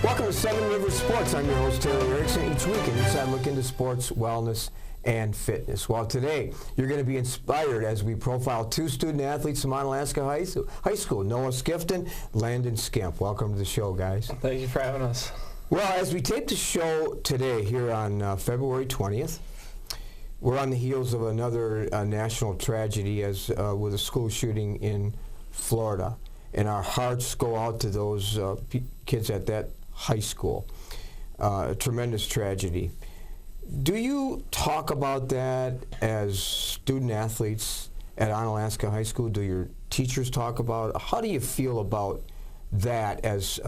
Welcome to Seven Rivers Sports. I'm your host, Taylor Erickson. Each week, an inside look into sports, wellness, and fitness. Well, today, you're going to be inspired as we profile two student athletes from Onalaska High School, Noah Skifton, Landon Skemp. Welcome to the show, guys. Thank you for having us. Well, as we tape the show today here on February 20th, we're on the heels of another national tragedy as with a school shooting in Florida. And our hearts go out to those kids at that high school. A tremendous tragedy. Do you talk about that as student athletes at Onalaska High School? Do your teachers talk about it? How do you feel about that as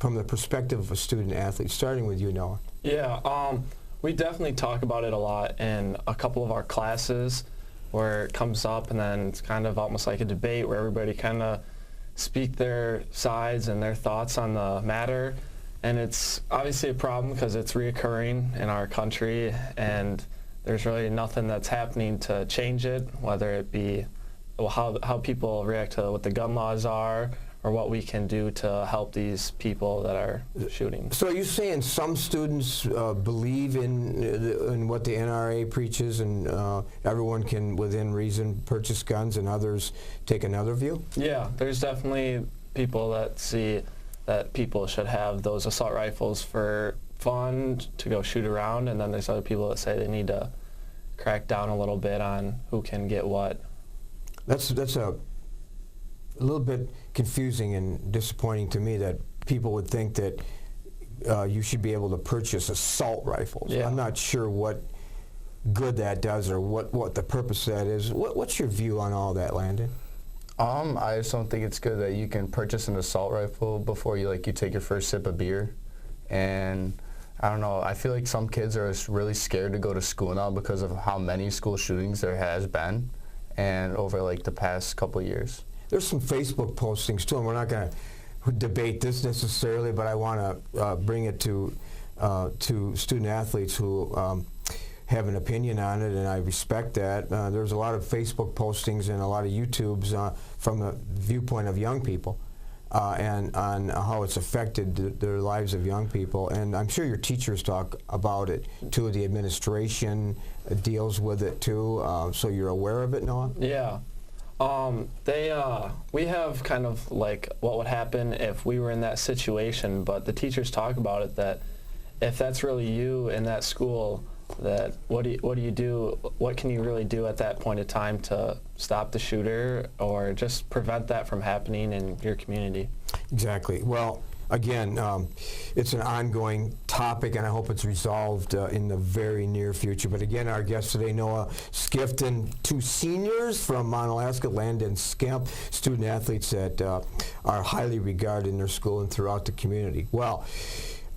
from the perspective of a student athlete? Starting with you, Noah. Yeah, we definitely talk about it a lot in a couple of our classes where it comes up, and then it's kind of almost like a debate where everybody kind of speak their sides and their thoughts on the matter. And it's obviously a problem because it's reoccurring in our country, and there's really nothing that's happening to change it, whether it be how people react to what the gun laws are or what we can do to help these people that are shooting. So are you saying some students believe in what the NRA preaches and everyone can, within reason, purchase guns, and others take another view? Yeah, there's definitely people that see that people should have those assault rifles for fun to go shoot around, and then there's other people that say they need to crack down a little bit on who can get what. That's a little bit confusing and disappointing to me that people would think that you should be able to purchase assault rifles. Yeah. I'm not sure what good that does or what the purpose of that is. What's your view on all that, Landon? I just don't think it's good that you can purchase an assault rifle before you take your first sip of beer. And I don't know, I feel like some kids are just really scared to go to school now because of how many school shootings there has been and over the past couple of years. There's some Facebook postings too, and we're not going to debate this necessarily, but I want to bring it to student athletes who have an opinion on it, and I respect that. There's a lot of Facebook postings and a lot of YouTubes from the viewpoint of young people and on how it's affected their lives of young people. And I'm sure your teachers talk about it too. The administration deals with it too, so you're aware of it, Noah? Yeah. We have kind of what would happen if we were in that situation, but the teachers talk about it that if that's really you in that school, that what do you do? What can you really do at that point of time to stop the shooter or just prevent that from happening in your community? Exactly. Well, again, it's an ongoing topic, and I hope it's resolved in the very near future. But again, our guest today, Noah Skifton, two seniors from Onalaska, Landon Skemp, student athletes that are highly regarded in their school and throughout the community. Well,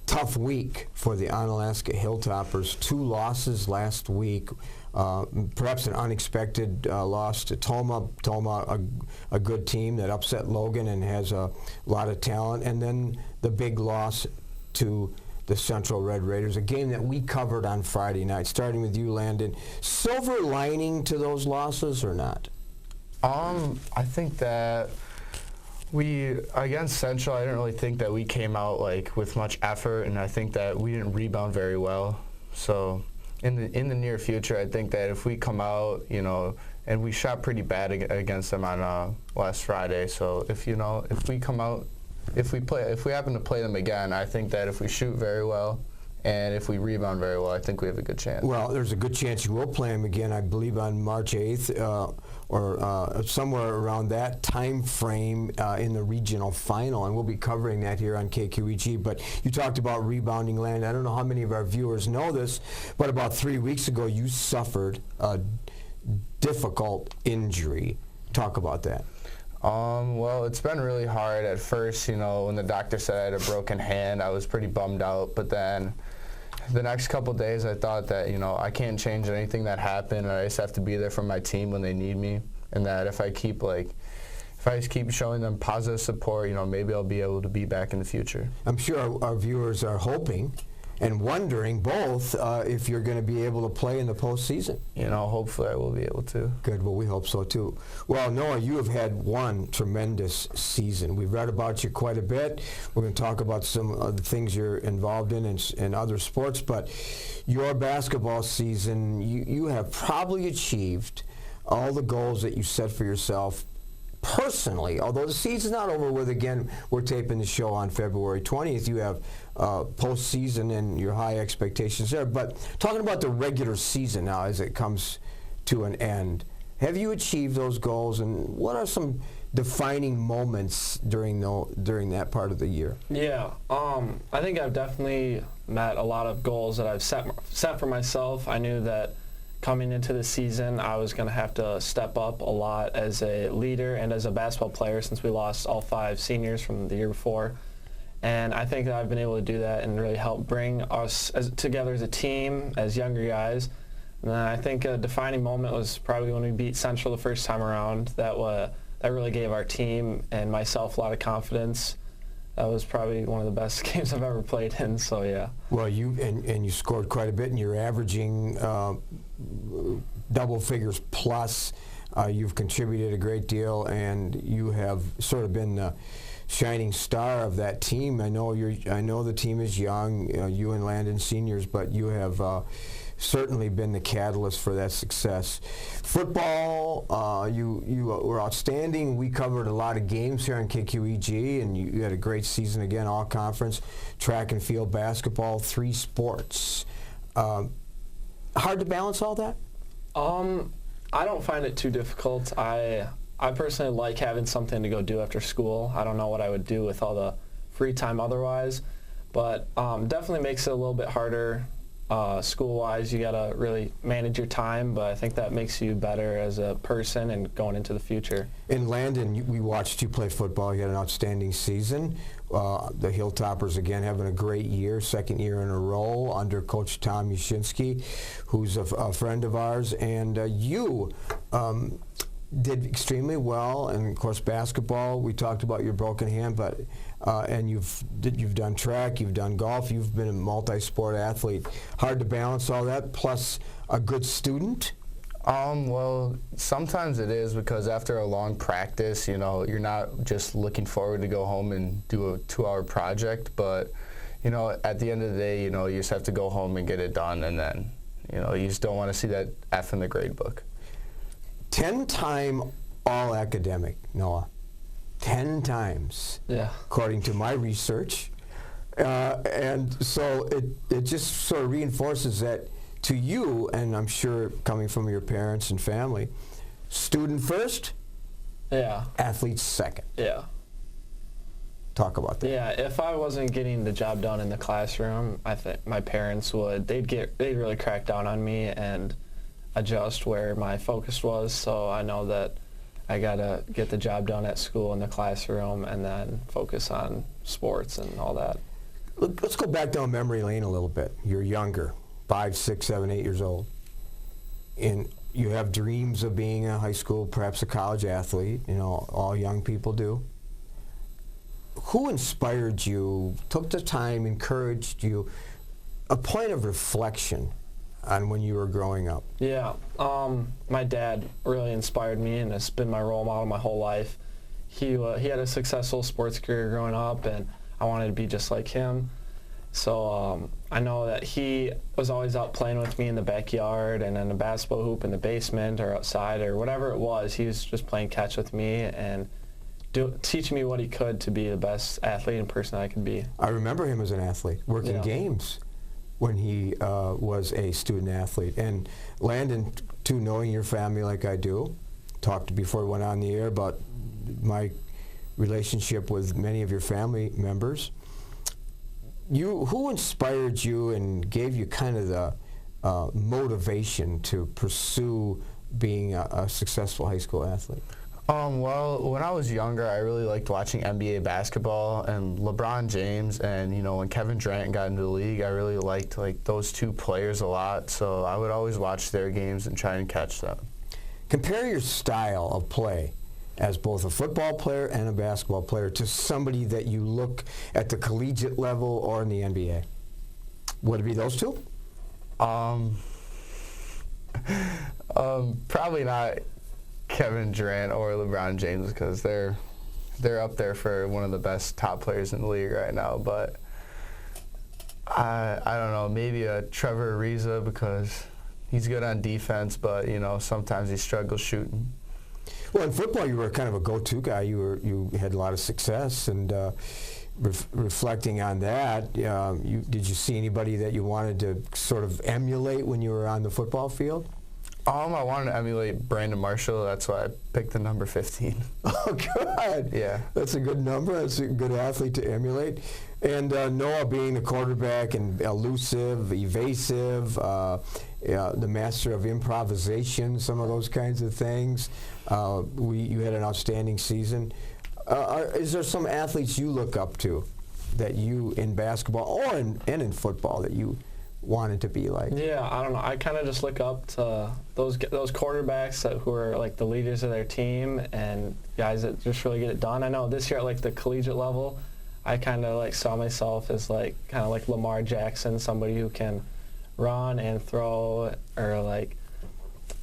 tough week for the Onalaska Hilltoppers. 2 losses last week. Perhaps an unexpected loss to Toma. Toma, a good team that upset Logan and has a lot of talent. And then the big loss to the Central Red Raiders, a game that we covered on Friday night. Starting with you, Landon. Silver lining to those losses or not? I think that against Central, I didn't really think that we came out with much effort, and I think that we didn't rebound very well. So in the near future, I think that if we come out, and we shot pretty bad against them on last Friday. So if we come out, if we happen to play them again, I think that if we shoot very well and if we rebound very well, I think we have a good chance. Well, there's a good chance you will play them again, I believe, on March 8th or somewhere around that time frame in the regional final, and we'll be covering that here on KQEG. But you talked about rebounding, Landon. I don't know how many of our viewers know this, but about 3 weeks ago you suffered a difficult injury. Talk about that. Well, it's been really hard at first. When the doctor said I had a broken hand, I was pretty bummed out. But then the next couple days, I thought that, I can't change anything that happened, and I just have to be there for my team when they need me. And that if I just keep showing them positive support, maybe I'll be able to be back in the future. I'm sure our viewers are hoping and wondering both if you're going to be able to play in the postseason. You know, hopefully I will be able to. Good. Well, we hope so too. Well, Noah, you have had one tremendous season. We've read about you quite a bit. We're going to talk about some of the things you're involved in other sports, but your basketball season, you have probably achieved all the goals that you set for yourself personally. Although the season's not over with, again, we're taping the show on February 20th. You have postseason and your high expectations there. But talking about the regular season now as it comes to an end, have you achieved those goals, and what are some defining moments during that part of the year? Yeah, I think I've definitely met a lot of goals that I've set for myself. I knew that coming into the season, I was going to have to step up a lot as a leader and as a basketball player, since we lost all 5 seniors from the year before. And I think that I've been able to do that and really help bring us together as a team, as younger guys. And then I think a defining moment was probably when we beat Central the first time around. That really gave our team and myself a lot of confidence. That was probably one of the best games I've ever played in, so yeah. Well, you scored quite a bit, and you're averaging double figures plus. You've contributed a great deal, and you have sort of been the shining star of that team. I know the team is young, you and Landon seniors, but you have certainly been the catalyst for that success. Football, you were outstanding. We covered a lot of games here on KQEG, and you had a great season again, all conference, track and field basketball, 3 sports. Hard to balance all that? I don't find it too difficult. I personally like having something to go do after school. I don't know what I would do with all the free time otherwise, but definitely makes it a little bit harder. School-wise, you got to really manage your time, but I think that makes you better as a person and going into the future. In Landon, we watched you play football. You had an outstanding season. The Hilltoppers, again, having a great year, 2nd year in a row under Coach Tom Yashinsky, who's a friend of ours. And you did extremely well. And, of course, basketball, we talked about your broken hand, but and you've done track, you've done golf, you've been a multi-sport athlete. Hard to balance all that, plus a good student? Well, sometimes it is, because after a long practice, you know, you're not just looking forward to go home and do a 2-hour project, but, you know, at the end of the day, you know, you just have to go home and get it done, and then, you know, you just don't want to see that F in the grade book. 10-time All-Academic, Noah. 10 times, yeah, according to my research. And so it just sort of reinforces that to you, and I'm sure coming from your parents and family, student first, yeah, athlete second. Yeah. Talk about that. Yeah, if I wasn't getting the job done in the classroom, I think my parents they'd really crack down on me and adjust where my focus was. So I know that I gotta get the job done at school in the classroom and then focus on sports and all that. Let's go back down memory lane a little bit. You're younger, 5, 6, 7, 8 years old, and you have dreams of being a high school, perhaps a college athlete. You know, all young people do. Who inspired you, took the time, encouraged you, a point of reflection on when you were growing up? Yeah, my dad really inspired me, and has been my role model my whole life. He had a successful sports career growing up, and I wanted to be just like him. So I know that he was always out playing with me in the backyard and in a basketball hoop in the basement or outside or whatever it was. He was just playing catch with me and teaching me what he could to be the best athlete and person I could be. I remember him as an athlete, working games when he was a student athlete. And Landon, too, knowing your family like I do, talked before we went on the air about my relationship with many of your family members. Who inspired you and gave you kind of the motivation to pursue being a successful high school athlete? Well, when I was younger, I really liked watching NBA basketball, and LeBron James, and, you know, when Kevin Durant got into the league, I really liked, like, those 2 players a lot, so I would always watch their games and try and catch them. Compare your style of play as both a football player and a basketball player to somebody that you look at the collegiate level or in the NBA. Would it be those two? Probably not Kevin Durant or LeBron James, because they're up there for one of the best top players in the league right now. But I don't know, maybe a Trevor Ariza, because he's good on defense, but sometimes he struggles shooting. Well, in football, you were kind of a go-to guy. You had a lot of success, and reflecting on that, did you see anybody that you wanted to sort of emulate when you were on the football field? I wanted to emulate Brandon Marshall. That's why I picked the number 15. Oh, good. Yeah. That's a good number. That's a good athlete to emulate. And Noah, being the quarterback and elusive, evasive, the master of improvisation, some of those kinds of things. You had an outstanding season. Is there some athletes you look up to that you, in basketball or in football, that you wanted to be like? Yeah, I don't know. I kind of just look up to those quarterbacks who are like the leaders of their team and guys that just really get it done. I know this year at like the collegiate level, I kind of like saw myself as like kind of like Lamar Jackson, somebody who can run and throw, or like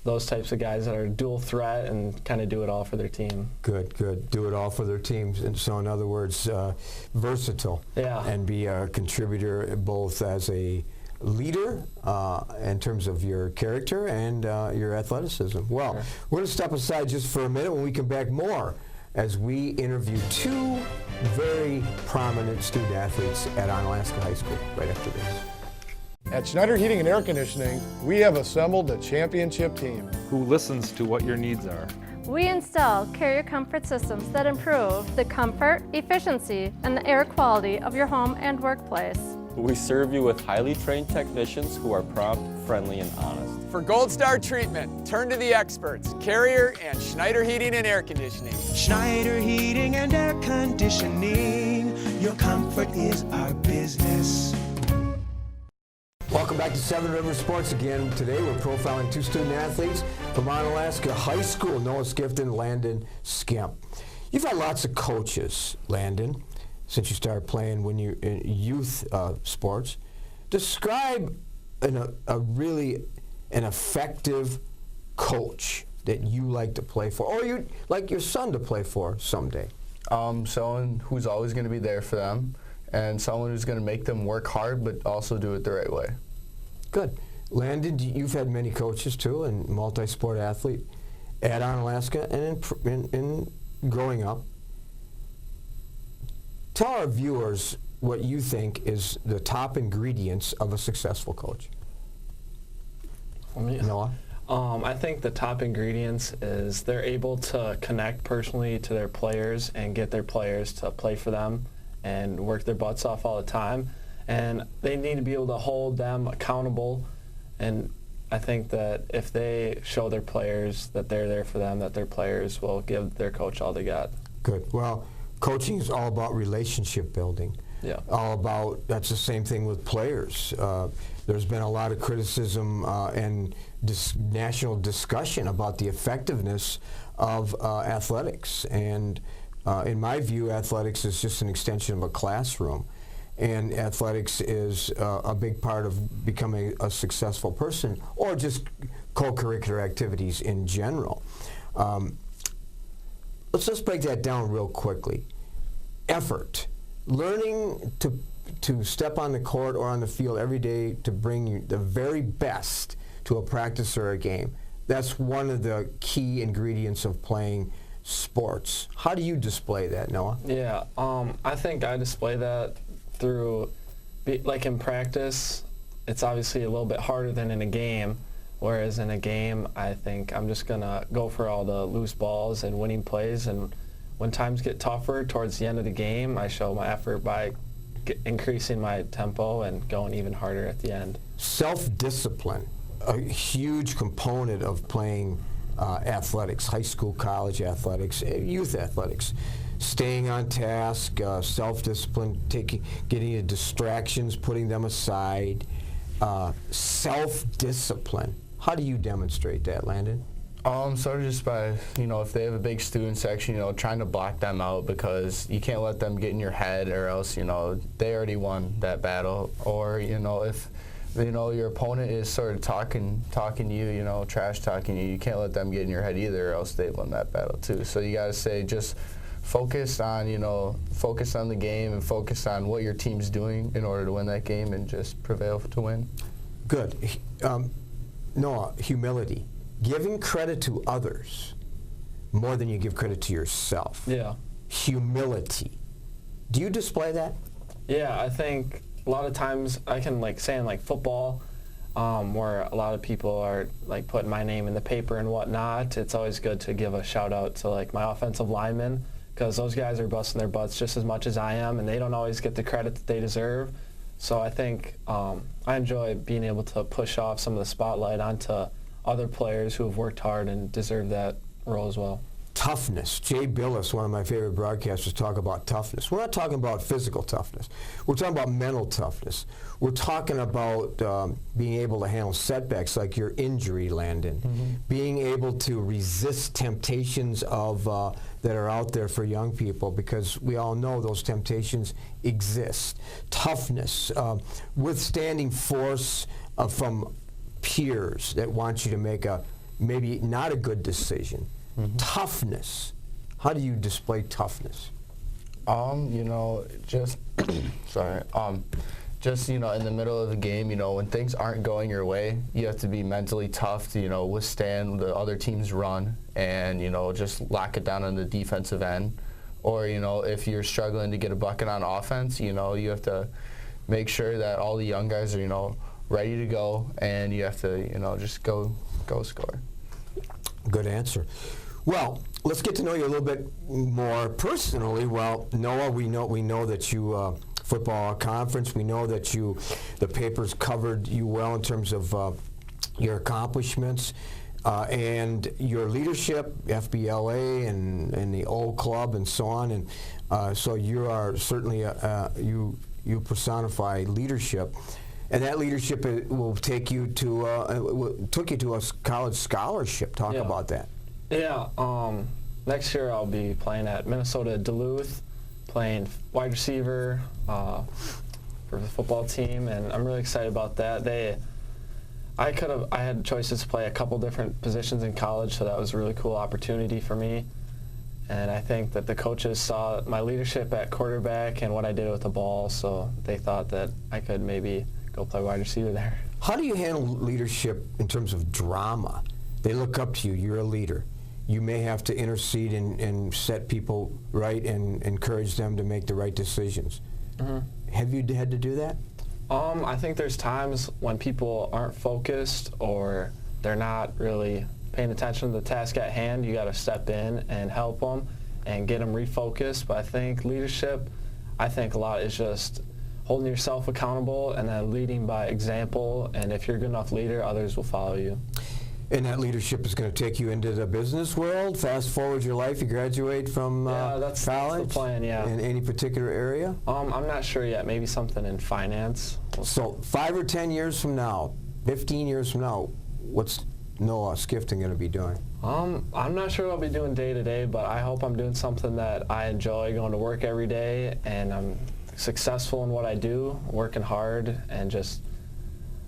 those types of guys that are dual threat and kind of do it all for their team. Good. Do it all for their teams. And so, in other words, versatile. Yeah. And be a contributor both as a leader in terms of your character and your athleticism. Well, Sure. We're going to step aside just for a minute. When we come back, more as we interview two very prominent student athletes at Onalaska High School right after this. At Schneider Heating and Air Conditioning, we have assembled a championship team. who listens to what your needs are. We install carrier comfort systems that improve the comfort, efficiency, and the air quality of your home and workplace. We serve you with highly trained technicians who are prompt, friendly, and honest. For Gold Star treatment, turn to the experts, Carrier and Schneider Heating and Air Conditioning. Schneider Heating and Air Conditioning. Your comfort is our business. Welcome back to Seven Rivers Sports again. Today we're profiling two student athletes from Onalaska High School, Noah Skifton and Landon Skemp. You've had lots of coaches, Landon, since you started playing when you in youth sports. Describe a really an effective coach that you like to play for, or you like your son to play for someday. Someone who's always going to be there for them, and someone who's going to make them work hard but also do it the right way. Good. Landon, you've had many coaches too, and multi-sport athlete at Onalaska and in growing up. Tell our viewers what you think is the top ingredients of a successful coach. Noah? I think the top ingredients is they're able to connect personally to their players and get their players to play for them and work their butts off all the time. And they need to be able to hold them accountable. And I think that if they show their players that they're there for them, that their players will give their coach all they got. Good. Well, coaching is all about relationship building. Yeah. All about, that's the same thing with players. There's been a lot of criticism and national discussion about the effectiveness of athletics. And in my view, athletics is just an extension of a classroom. And athletics is a big part of becoming a successful person, or just co-curricular activities in general. Let's just break that down real quickly. Effort. Learning to step on the court or on the field every day to bring you the very best to a practice or a game. That's one of the key ingredients of playing sports. How do you display that, Noah? Yeah, I think I display that through, like in practice, it's obviously a little bit harder than in a game, whereas in a game, I think I'm just going to go for all the loose balls and winning plays, and when times get tougher towards the end of the game, I show my effort by increasing my tempo and going even harder at the end. Self-discipline, a huge component of playing athletics, high school, college athletics, youth athletics. Staying on task, self-discipline, getting the distractions, putting them aside. Self-discipline. How do you demonstrate that, Landon? Sort of just by, if they have a big student section, trying to block them out, because you can't let them get in your head, or else, they already won that battle. Or, if, your opponent is sort of talking to you, trash talking you, you can't let them get in your head either, or else they won that battle too. So you got to say, just focus on the game and focus on what your team's doing in order to win that game, and just prevail to win. Good. Noah, humility. Giving credit to others more than you give credit to yourself. Yeah. Humility. Do you display that? Yeah, I think a lot of times I can say in football, where a lot of people are putting my name in the paper and whatnot. It's always good to give a shout out to my offensive linemen, because those guys are busting their butts just as much as I am, and they don't always get the credit that they deserve. So I think I enjoy being able to push off some of the spotlight onto other players who have worked hard and deserve that role as well. Toughness. Jay Billis, one of my favorite broadcasters, talk about toughness. We're not talking about physical toughness. We're talking about mental toughness. We're talking about being able to handle setbacks like your injury, Landon. Mm-hmm. Being able to resist temptations of that are out there for young people, because we all know those temptations exist. Toughness. Withstanding force from peers that want you to make a maybe not a good decision. Mm-hmm. Toughness. How do you display toughness? Just sorry. Just in the middle of the game, when things aren't going your way, you have to be mentally tough to withstand the other team's run, and just lock it down on the defensive end. Or if you're struggling to get a bucket on offense, you have to make sure that all the young guys are ready to go, and you have to just go score. Good answer. Well, let's get to know you a little bit more personally. Well, Noah, we know that you football conference. We know that the papers covered you well in terms of your accomplishments and your leadership, FBLA and the old club and so on. And so you are certainly you personify leadership. And that leadership will take you to took you to a college scholarship. Talk about that. Yeah. Next year I'll be playing at Minnesota Duluth, playing wide receiver for the football team, and I'm really excited about that. I had choices to play a couple different positions in college, so that was a really cool opportunity for me. And I think that the coaches saw my leadership at quarterback and what I did with the ball, so they thought that I could maybe go play wide receiver there. How do you handle leadership in terms of drama? They look up to you. You're a leader. You may have to intercede and set people right and encourage them to make the right decisions. Mm-hmm. Have you had to do that? I think there's times when people aren't focused or they're not really paying attention to the task at hand. You got to step in and help them and get them refocused. But I think leadership, a lot is just holding yourself accountable and then leading by example. And if you're a good enough leader, others will follow you. And that leadership is going to take you into the business world. Fast forward your life, you graduate from college. That's the plan. Yeah. In any particular area? I'm not sure yet. Maybe something in finance. So 5 or 10 years from now, 15 years from now, what's Noah Skifton going to be doing? I'm not sure what I'll be doing day to day, but I hope I'm doing something that I enjoy, going to work every day, and I'm successful in what I do, working hard, and just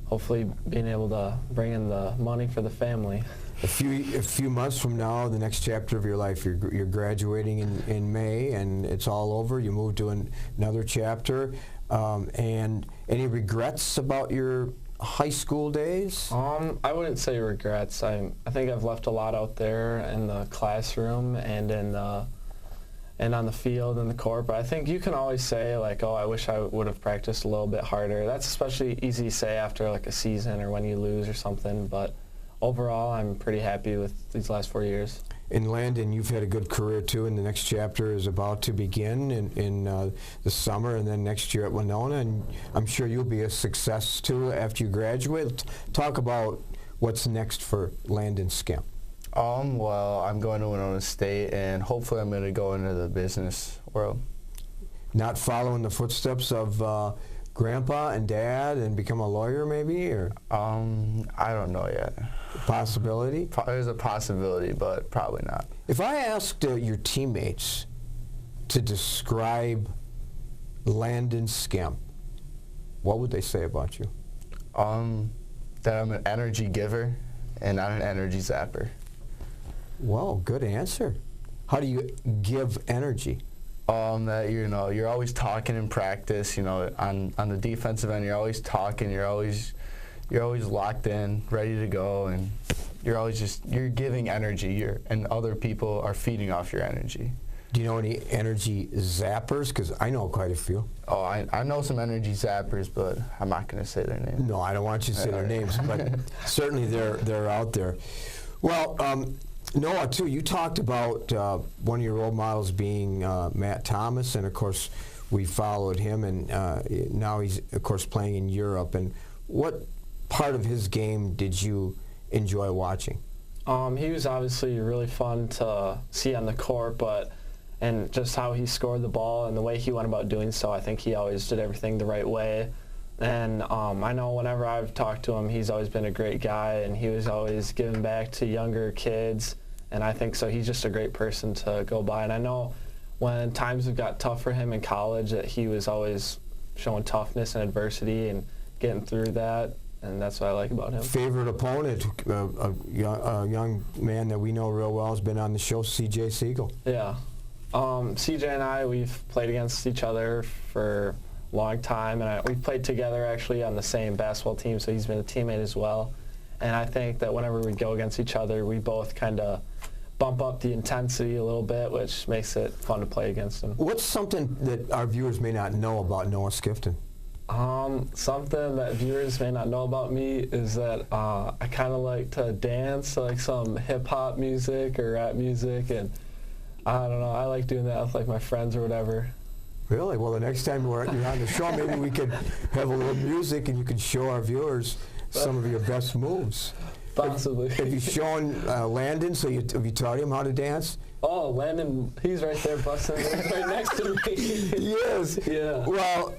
hopefully being able to bring in the money for the family. A few months from now, the next chapter of your life, you're graduating in May, and it's all over. You move to another chapter. And any regrets about your high school days? I wouldn't say regrets. I think I've left a lot out there in the classroom and and on the field and the court, but I think you can always say oh, I wish I would have practiced a little bit harder. That's especially easy to say after a season or when you lose or something, but overall I'm pretty happy with these last 4 years. In Landon, you've had a good career too, and the next chapter is about to begin in the summer, and then next year at Winona, and I'm sure you'll be a success too after you graduate. Let's talk about what's next for Landon Skemp. Well, I'm going to Winona State, and hopefully I'm going to go into the business world. Not following the footsteps of grandpa and dad and become a lawyer maybe, or I don't know yet. possibility? There's a possibility, but probably not. If I asked your teammates to describe Landon Skemp, what would they say about you? That I'm an energy giver and not an energy zapper. Well, good answer. How do you give energy? That you're always talking in practice. On the defensive end, you're always talking. You're always locked in, ready to go, and you're giving energy. And other people are feeding off your energy. Do you know any energy zappers? Because I know quite a few. Oh, I know some energy zappers, but I'm not going to say their names. No, I don't want you to say their names, but certainly they're out there. Well, Noah, too, you talked about one of your role models being Matt Thomas, and of course we followed him, and now he's of course playing in Europe. And what part of his game did you enjoy watching? He was obviously really fun to see on the court, and just how he scored the ball and the way he went about doing so, I think he always did everything the right way. And I know whenever I've talked to him, he's always been a great guy, and he was always giving back to younger kids. And I think so he's just a great person to go by. And I know when times have got tough for him in college that he was always showing toughness and adversity and getting through that. And that's what I like about him. Favorite opponent, a young man that we know real well, has been on the show, C.J. Siegel. Yeah. CJ and I, we've played against each other for a long time, and we've played together actually on the same basketball team, so he's been a teammate as well. And I think that whenever we go against each other, we both kind of bump up the intensity a little bit, which makes it fun to play against him. What's something that our viewers may not know about Noah Skifton? Something that viewers may not know about me is that I kind of like to dance, like some hip-hop music or rap music, and I don't know, I like doing that with like my friends or whatever. Really? Well, the next time you're on the show, maybe we could have a little music and you can show our viewers some of your best moves. Possibly. Have you shown Landon, have you taught him how to dance? Oh, Landon, he's right there busting right next to me. Yes. Yeah. Well,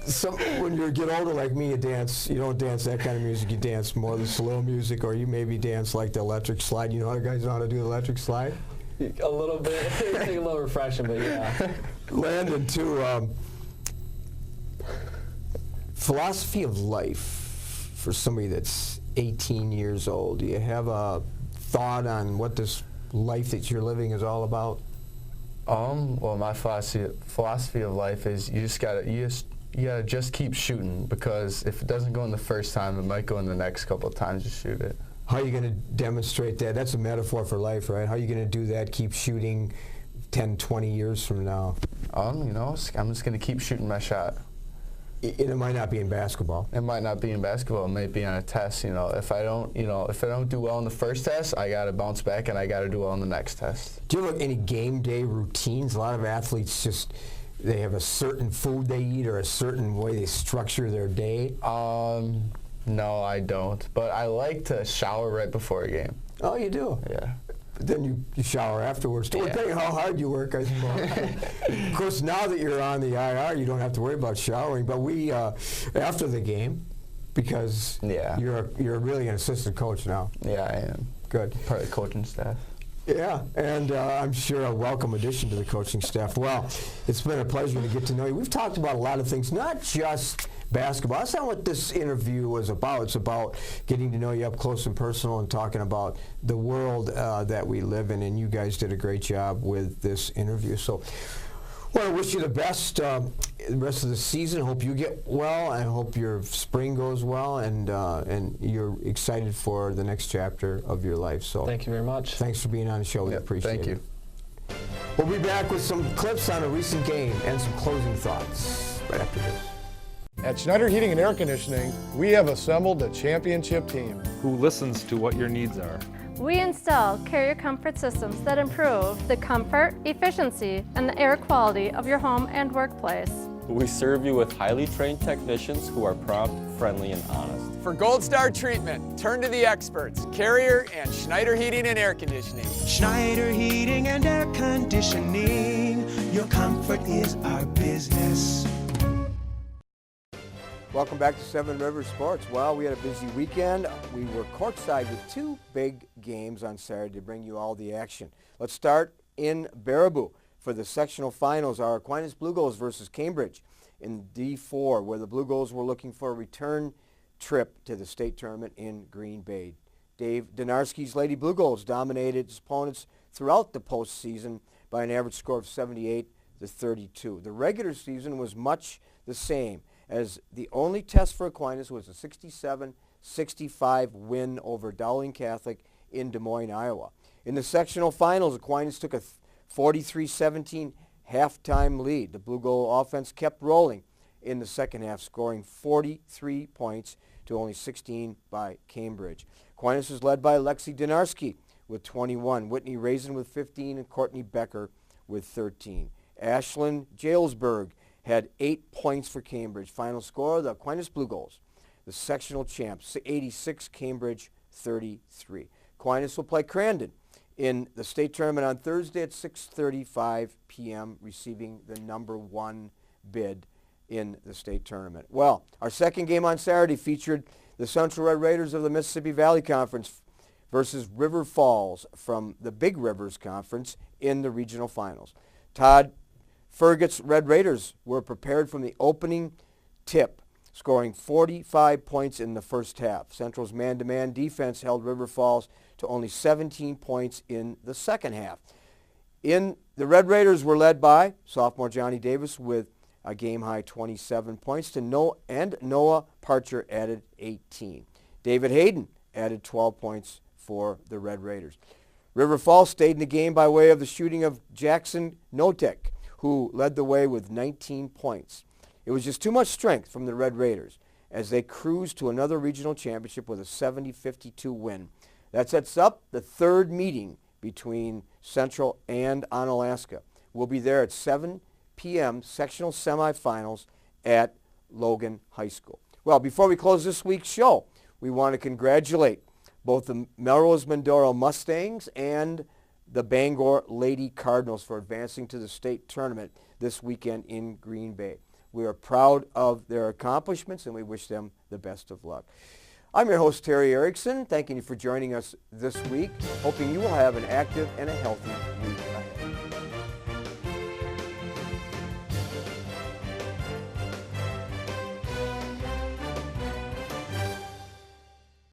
when you get older like me, you don't dance that kind of music, you dance more the slow music, or you maybe dance like the electric slide. You know how guys know how to do the electric slide? A little bit. It takes a little refreshing, but yeah. Landon, too, philosophy of life for somebody that's 18 years old. Do you have a thought on what this life that you're living is all about? Well, my philosophy of life is you gotta just keep shooting, because if it doesn't go in the first time, it might go in the next couple of times you shoot it. How are you going to demonstrate that? That's a metaphor for life, right? How are you going to do that, keep shooting 10, 20 years from now? I'm just going to keep shooting my shot. It might not be in basketball. It might not be in basketball. It might be on a test. If I don't do well in the first test, I got to bounce back and I got to do well in the next test. Do you have any game day routines? A lot of athletes they have a certain food they eat or a certain way they structure their day. No, I don't. But I like to shower right before a game. Oh, you do? Yeah. But then you shower afterwards. Yeah. Depending on how hard you work, I suppose. Of course, now that you're on the IR, you don't have to worry about showering. But we, after the game, because you're really an assistant coach now. Yeah, I am. Good. Part of the coaching staff. Yeah, and I'm sure a welcome addition to the coaching staff. Well, it's been a pleasure to get to know you. We've talked about a lot of things, not just basketball. That's not what this interview was about. It's about getting to know you up close and personal and talking about the world that we live in, and you guys did a great job with this interview. So well, I wish you the best the rest of the season. Hope you get well. I hope your spring goes well, and you're excited for the next chapter of your life. So thank you very much. Thanks for being on the show. We appreciate it. Thank you. We'll be back with some clips on a recent game and some closing thoughts right after this. At Schneider Heating and Air Conditioning, we have assembled a championship team Who listens to what your needs are. We install carrier comfort systems that improve the comfort, efficiency, and the air quality of your home and workplace. We serve you with highly trained technicians who are prompt, friendly, and honest. For Gold Star treatment, turn to the experts, Carrier and Schneider Heating and Air Conditioning. Schneider Heating and Air Conditioning. Your comfort is our business. Welcome back to Seven Rivers Sports. Well, we had a busy weekend. We were courtside with two big games on Saturday to bring you all the action. Let's start in Baraboo for the sectional finals. Our Aquinas Blue Goals versus Cambridge in D4, where the Blue Goals were looking for a return trip to the state tournament in Green Bay. Dave Donarski's Lady Blue Goals dominated his opponents throughout the postseason by an average score of 78-32. The regular season was much the same, as the only test for Aquinas was a 67-65 win over Dowling Catholic in Des Moines, Iowa. In the sectional finals, Aquinas took a 43-17 halftime lead. The Blue Goal offense kept rolling in the second half, scoring 43 points to only 16 by Cambridge. Aquinas was led by Lexi Donarski with 21, Whitney Raisin with 15, and Courtney Becker with 13. Ashlyn Jalesberg had 8 points for Cambridge. Final score, the Aquinas Blue Goals, the sectional champs, 86, Cambridge 33. Aquinas will play Crandon in the state tournament on Thursday at 6:35 p.m., receiving the number 1 bid in the state tournament. Well, our second game on Saturday featured the Central Red Raiders of the Mississippi Valley Conference versus River Falls from the Big Rivers Conference in the regional finals. Todd Fergut's Red Raiders were prepared from the opening tip, scoring 45 points in the first half. Central's man-to-man defense held River Falls to only 17 points in the second half. The Red Raiders were led by sophomore Johnny Davis with a game-high 27 points, and Noah Parcher added 18. David Hayden added 12 points for the Red Raiders. River Falls stayed in the game by way of the shooting of Jackson Notek, who led the way with 19 points. It was just too much strength from the Red Raiders as they cruised to another regional championship with a 70-52 win. That sets up the third meeting between Central and Onalaska. We'll be there at 7 p.m. sectional semifinals at Logan High School. Well, before we close this week's show, we want to congratulate both the Melrose Mindoro Mustangs and the Bangor Lady Cardinals for advancing to the state tournament this weekend in Green Bay. We are proud of their accomplishments, and we wish them the best of luck. I'm your host, Terry Erickson, thanking you for joining us this week, hoping you will have an active and a healthy week ahead.